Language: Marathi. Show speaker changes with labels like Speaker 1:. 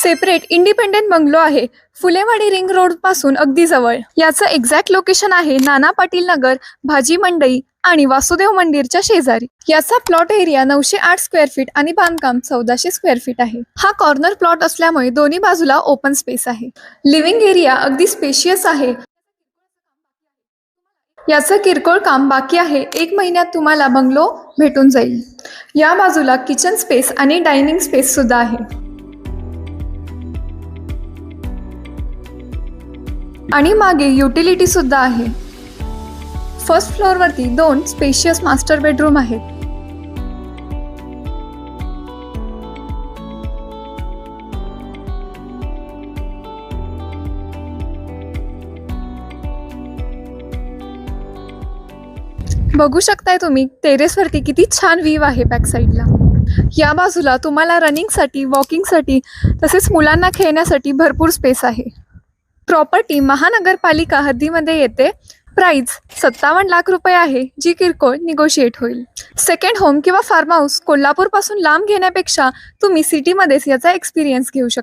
Speaker 1: सेपरेट इंडिपेंडेंट बंगलो आहे. फुलेवाडी रिंग रोड पासून अगदी जवळ. याचं एक्झॅक्ट लोकेशन आहे नाना पाटील नगर, भाजी मंडई आणि वासुदेव मंदिरच्या शेजारी. याचा प्लॉट एरिया 908 स्क्वेअर फीट आणि बांधकाम 1400 स्क्वेअर फीट आहे. हा कॉर्नर प्लॉट असल्यामुळे दोन्ही बाजूला ओपन स्पेस आहे. लिव्हिंग एरिया अगदी स्पेशियस आहे. याचं किरकोळ काम बाकी आहे. 1 महिन्यात तुम्हाला बंगलो भेटून जाईल. या बाजूला किचन स्पेस आणि डायनिंग स्पेस सुद्धा आहे. आणि मागे युटिलिटी सुद्धा आहे. फर्स्ट फ्लोअरवरती 2 स्पेशियस मास्टर बेडरूम आहेत. बघू शकताय तुम्ही टेरेसवरती किती छान व्ह्यू आहे बॅक साईडला. या बाजूला तुम्हाला रनिंगसाठी, वॉकिंगसाठी तसेच मुलांना खेळण्यासाठी भरपूर स्पेस आहे. प्रॉपर्टी महानगरपालिका हद्दीमध्ये येते. प्राइस 57 लाख रुपये आहे, जी किरकोळ निगोशिएट होईल. सेकंड होम किंवा फार्म हाऊस कोल्हापूरपासून लांब घेण्यापेक्षा तुम्ही सिटीमध्येच याचा एक्सपिरियन्स घेऊ शकता.